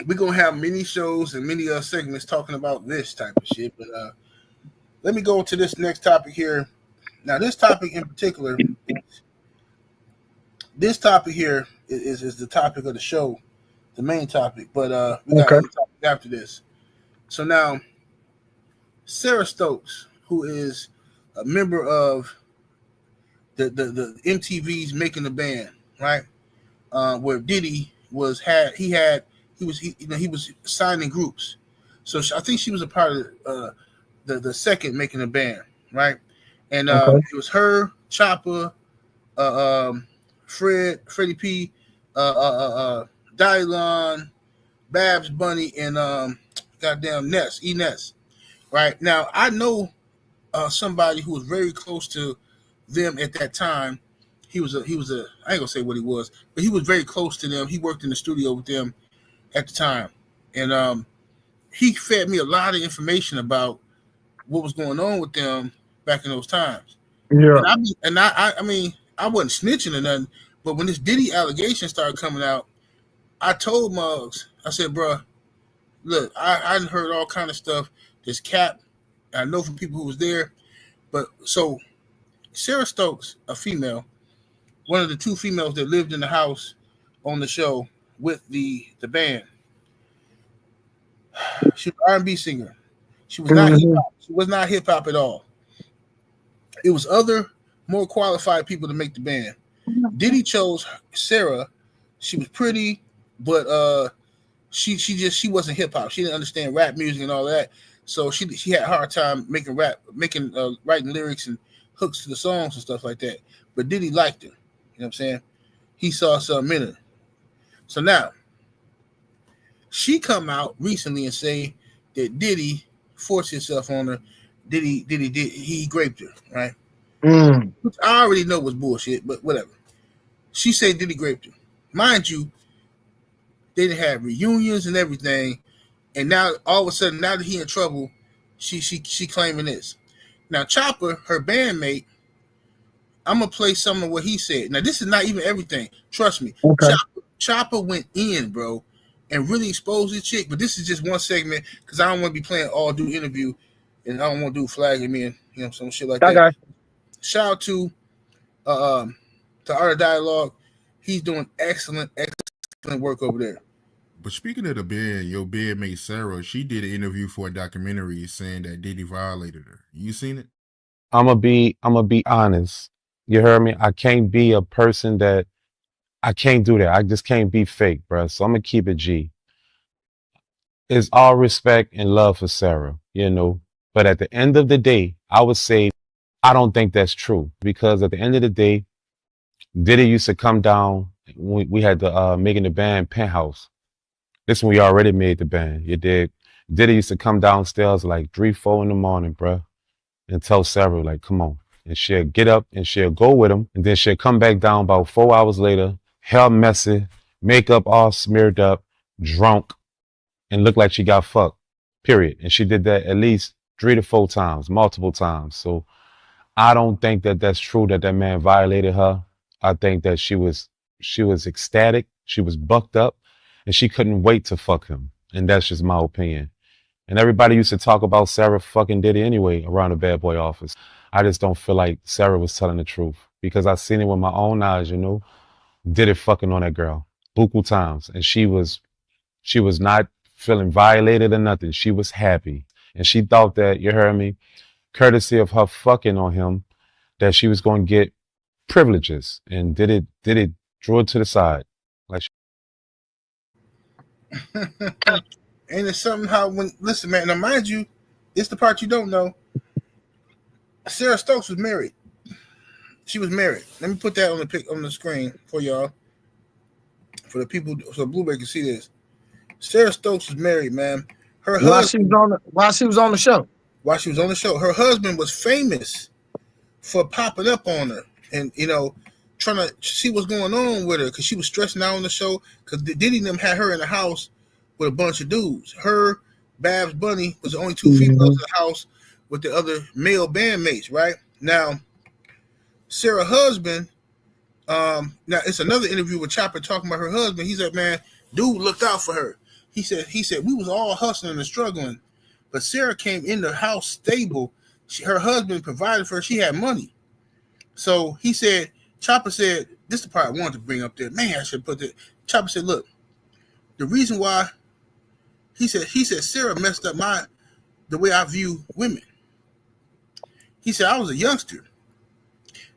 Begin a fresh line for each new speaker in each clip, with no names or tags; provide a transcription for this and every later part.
we're gonna have many shows and many segments talking about this type of shit. But let me go to this next topic here. Now, this topic in particular, this topic here is the topic of the show, the main topic. But we got
Okay.
other topics after this. So now, Sarah Stokes, who is a member of the MTV's Making the Band, right? Where Diddy he was signing groups. So I think she was a part of the second Making the Band, right? And
Okay.
it was her, Chopper, Freddie P, Dylon, Babs Bunny, and goddamn Ness. Right now, I know somebody who was very close to them at that time. He was a I ain't gonna say what he was, but he was very close to them. He worked in the studio with them at the time, and he fed me a lot of information about what was going on with them back in those times.
Yeah.
And I mean, I wasn't snitching or nothing, but when this Diddy allegation started coming out, I told Muggs, I said, bro, look, I heard all kind of stuff. This cap, I know from people who was there, but so Sarah Stokes, a female, one of the two females that lived in the house on the show with the band. She was an R&B singer. She was not hip
Hmm.
hop. She was not hip hop at all. It was other more qualified people to make the band. Diddy chose Sarah. She was pretty, but she wasn't hip hop. She didn't understand rap music and all that. So she had a hard time making writing lyrics and hooks to the songs and stuff like that. But Diddy liked her. You know what I'm saying? He saw something in her. So now she come out recently and say that Diddy forced himself on her. He raped her, right?
Mm.
Which I already know was bullshit, but whatever. She said Diddy raped her. Mind you, they didn't have reunions and everything, and now all of a sudden, now that he in trouble, she claiming this. Now Chopper, her bandmate, I'm gonna play some of what he said. Now this is not even everything. Trust me.
Okay.
Chopper went in, bro, and really exposed this chick. But this is just one segment because I don't want to be playing all do interview, and I don't want to do flagging me and some shit like
I
that.
got
Shout out to Art of Dialogue. He's doing excellent work over there.
But speaking of the bed, your bedmate Sarah, she did an interview for a documentary saying that Diddy violated her. You seen it?
I'm gonna be honest. You heard me? I can't be a person that I can't do that. I just can't be fake, bro. So I'm gonna keep it G. It's all respect and love for Sarah, you know. But at the end of the day, I would say I don't think that's true because at the end of the day, Diddy used to come down. We had the making the band penthouse. This when we already made the band. You did. Diddy used to come downstairs like 3, 4 in the morning, bro, and tell Sarah like, "Come on," and she'll get up and she'll go with him, and then she'll come back down about 4 hours later, hair messy, makeup all smeared up, drunk, and look like she got fucked. Period. And she did that at least 3 to 4 times, multiple times. So I don't think that that's true that that man violated her. I think that she was ecstatic, she was bucked up, and she couldn't wait to fuck him. And that's just my opinion. And everybody used to talk about Sarah fucking Diddy anyway around the bad boy office. I just don't feel like Sarah was telling the truth because I seen it with my own eyes, you know. Diddy fucking on that girl buku times, and she was not feeling violated or nothing. She was happy, and she thought that, you heard me, courtesy of her fucking on him, that she was going to get privileges, and did it drew it to the side. Like,
And it's something how when listen, man. Now, mind you, it's the part you don't know. Sarah Stokes was married. She was married. Let me put that on the screen for y'all, for the people, so Blueberry can see this. Sarah Stokes was married, man. Her husband,
while she was on the show.
while she was on the show, her husband was famous for popping up on her and trying to see what's going on with her because she was stressing out on the show because Diddy and them had her in the house with a bunch of dudes. Her, Babs Bunny was the only two females in the house with the other male bandmates, right? Now, Sarah's husband, now it's another interview with Chopper talking about her husband. He's like, man, dude looked out for her. He said we was all hustling and struggling, but Sarah came in the house stable. Her husband provided for her. She had money. So he said, Chopper said, this is the part I wanted to bring up there. Man, I should put that. Chopper said, look, the reason why he said Sarah messed up the way I view women. He said I was a youngster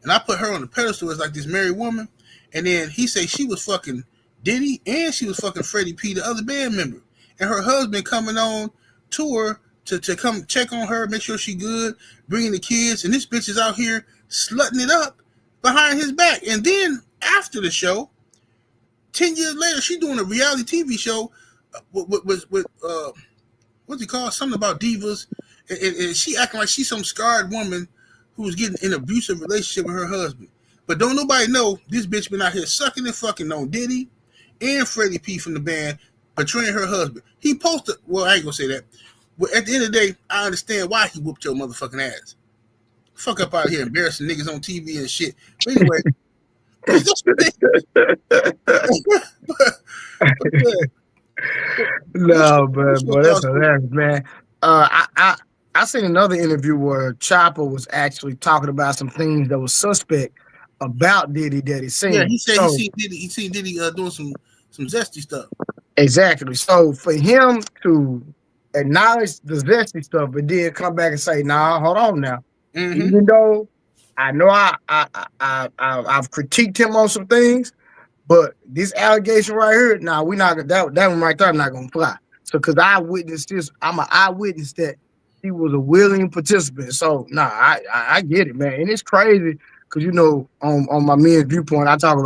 and I put her on the pedestal as like this married woman. And then he said she was fucking Diddy and she was fucking Freddie P, the other band member. And her husband coming on tour to come check on her, make sure she good, bringing the kids. And this bitch is out here slutting it up behind his back. And then after the show, 10 years later, she doing a reality TV show with what's it called? Something about divas. And she acting like she's some scarred woman who was getting in an abusive relationship with her husband. But don't nobody know this bitch been out here sucking and fucking on Diddy and Freddie P from the band, betraying her husband. He posted, well, I ain't gonna say that. But at the end of the day, I understand why he whooped your motherfucking ass. Fuck up out here embarrassing niggas on TV and shit. But anyway,
No, but that's hilarious, man. I seen another interview where Chopper was actually talking about some things that was suspect about Diddy that he seen.
Yeah, he said he seen Diddy doing some zesty stuff.
Exactly. So for him to acknowledge the zesty stuff, but then come back and say, "Nah, hold on now." Mm-hmm. Even though I know I've critiqued him on some things, but this allegation right here, nah, we not that one right there. I'm not gonna fly. So because I witnessed this, I'm an eyewitness that he was a willing participant. So nah, I get it, man, and it's crazy because on my men's viewpoint, I talk about